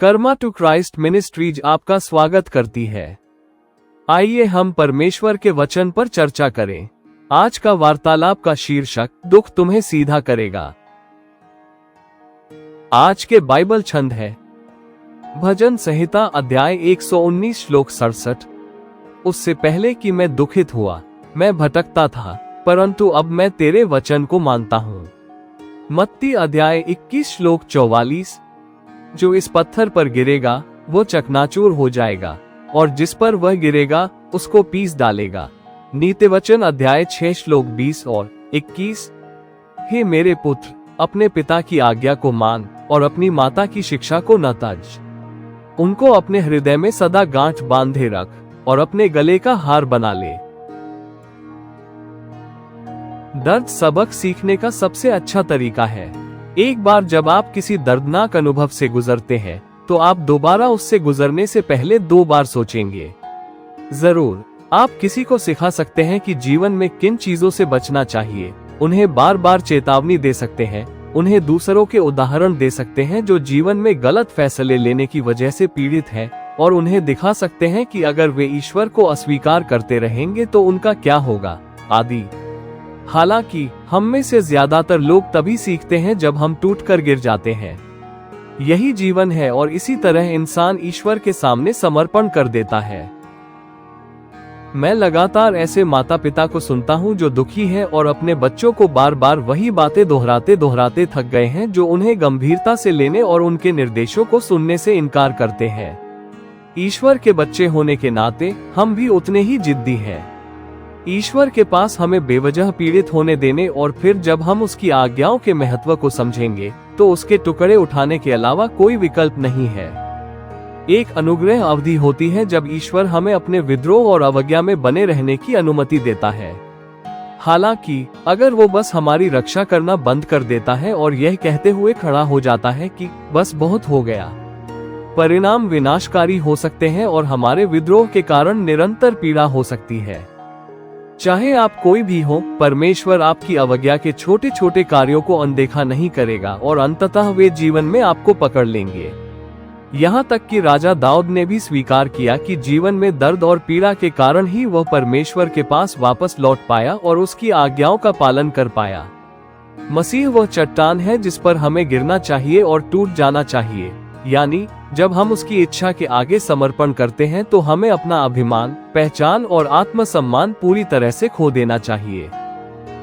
Karma to Christ ministries आपका स्वागत करती है। आइए हम परमेश्वर के वचन पर चर्चा करें। आज का वार्तालाप का शीर्षक दुख तुम्हें सीधा करेगा। आज के बाइबल छंद है भजन संहिता अध्याय 119 श्लोक 67। उससे पहले कि मैं दुखित हुआ, मैं भटकता था, परंतु अब मैं तेरे वचन को मानता हूँ। मत्ती अध्याय 21 श्लोक 44। जो इस पत्थर पर गिरेगा वो चकनाचूर हो जाएगा, और जिस पर वह गिरेगा उसको पीस डालेगा। नीतिवचन अध्याय 6 श्लोक 20 और 21। हे मेरे पुत्र, अपने पिता की आज्ञा को मान और अपनी माता की शिक्षा को न त्याज। उनको अपने हृदय में सदा गांठ बांधे रख और अपने गले का हार बना ले। दर्द सबक सीखने का सबसे अच्छा तरीका है। एक बार जब आप किसी दर्दनाक अनुभव से गुजरते हैं तो आप दोबारा उससे गुजरने से पहले 2 बार सोचेंगे। जरूर आप किसी को सिखा सकते हैं कि जीवन में किन चीजों से बचना चाहिए, उन्हें बार बार चेतावनी दे सकते हैं, उन्हें दूसरों के उदाहरण दे सकते हैं जो जीवन में गलत फैसले लेने की वजह से पीड़ित हैं, और उन्हें दिखा सकते हैं कि अगर वे ईश्वर को अस्वीकार करते रहेंगे तो उनका क्या होगा, आदि। हालांकि हम में से ज्यादातर लोग तभी सीखते हैं जब हम टूटकर गिर जाते हैं। यही जीवन है और इसी तरह इंसान ईश्वर के सामने समर्पण कर देता है। मैं लगातार ऐसे माता पिता को सुनता हूं जो दुखी हैं और अपने बच्चों को बार बार वही बातें दोहराते दोहराते थक गए हैं, जो उन्हें गंभीरता से लेने और उनके निर्देशों को सुनने से इनकार करते हैं। ईश्वर के बच्चे होने के नाते हम भी उतने ही जिद्दी हैं। ईश्वर के पास हमें बेवजह पीड़ित होने देने और फिर जब हम उसकी आज्ञाओं के महत्व को समझेंगे तो उसके टुकड़े उठाने के अलावा कोई विकल्प नहीं है। एक अनुग्रह अवधि होती है जब ईश्वर हमें अपने विद्रोह और अवज्ञा में बने रहने की अनुमति देता है। हालांकि अगर वो बस हमारी रक्षा करना बंद कर देता है और यह कहते हुए खड़ा हो जाता है कि बस बहुत हो गया, परिणाम विनाशकारी हो सकते हैं और हमारे विद्रोह के कारण निरंतर पीड़ा हो सकती है। चाहे आप कोई भी हो, परमेश्वर आपकी अवज्ञा के छोटे छोटे कार्यों को अनदेखा नहीं करेगा और अंततः वे जीवन में आपको पकड़ लेंगे। यहाँ तक कि राजा दाऊद ने भी स्वीकार किया कि जीवन में दर्द और पीड़ा के कारण ही वह परमेश्वर के पास वापस लौट पाया और उसकी आज्ञाओं का पालन कर पाया। मसीह वह चट्टान है जिस पर हमें गिरना चाहिए और टूट जाना चाहिए, यानी जब हम उसकी इच्छा के आगे समर्पण करते हैं तो हमें अपना अभिमान, पहचान और आत्मसम्मान पूरी तरह से खो देना चाहिए।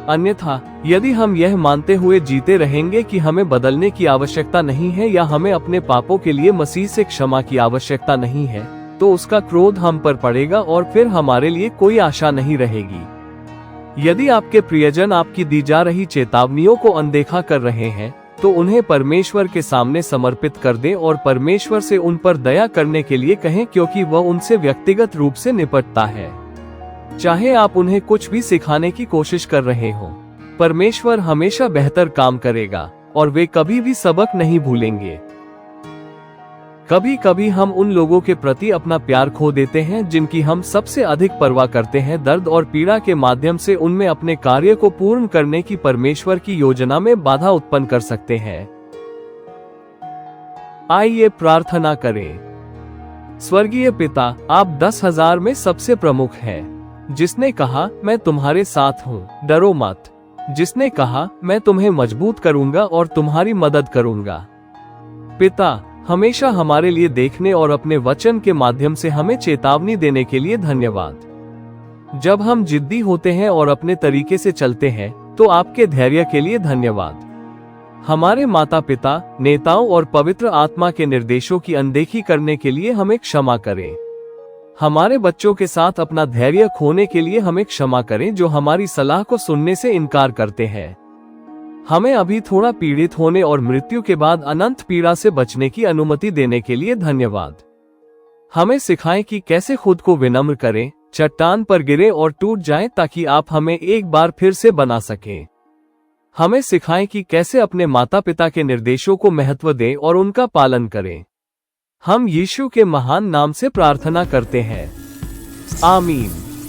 अन्यथा यदि हम यह मानते हुए जीते रहेंगे कि हमें बदलने की आवश्यकता नहीं है या हमें अपने पापों के लिए मसीह से क्षमा की आवश्यकता नहीं है, तो उसका क्रोध हम पर पड़ेगा और फिर हमारे लिए कोई आशा नहीं रहेगी। यदि आपके प्रियजन आपकी दी जा रही चेतावनियों को अनदेखा कर रहे हैं तो उन्हें परमेश्वर के सामने समर्पित कर दें और परमेश्वर से उन पर दया करने के लिए कहें, क्योंकि वह उनसे व्यक्तिगत रूप से निपटता है। चाहे आप उन्हें कुछ भी सिखाने की कोशिश कर रहे हो, परमेश्वर हमेशा बेहतर काम करेगा और वे कभी भी सबक नहीं भूलेंगे। कभी कभी हम उन लोगों के प्रति अपना प्यार खो देते हैं जिनकी हम सबसे अधिक परवाह करते हैं। दर्द और पीड़ा के माध्यम से उनमें अपने कार्य को पूर्ण करने की परमेश्वर की योजना में बाधा उत्पन्न कर सकते हैं। आइए प्रार्थना करें। स्वर्गीय पिता, आप 10,000 में सबसे प्रमुख हैं, जिसने कहा मैं तुम्हारे साथ हूँ, डरो मत, जिसने कहा मैं तुम्हें मजबूत करूंगा और तुम्हारी मदद करूंगा। पिता, हमेशा हमारे लिए देखने और अपने वचन के माध्यम से हमें चेतावनी देने के लिए धन्यवाद। जब हम जिद्दी होते हैं और अपने तरीके से चलते हैं तो आपके धैर्य के लिए धन्यवाद। हमारे माता पिता, नेताओं और पवित्र आत्मा के निर्देशों की अनदेखी करने के लिए हमें क्षमा करें। हमारे बच्चों के साथ अपना धैर्य खोने के लिए हमें क्षमा करें जो हमारी सलाह को सुनने से इनकार करते हैं। हमें अभी थोड़ा पीड़ित होने और मृत्यु के बाद अनंत पीड़ा से बचने की अनुमति देने के लिए धन्यवाद। हमें सिखाएं कि कैसे खुद को विनम्र करें, चट्टान पर गिरे और टूट जाएं ताकि आप हमें एक बार फिर से बना सकें। हमें सिखाएं कि कैसे अपने माता पिता के निर्देशों को महत्व दें और उनका पालन करें। हम यीशु के महान नाम से प्रार्थना करते हैं, आमीन।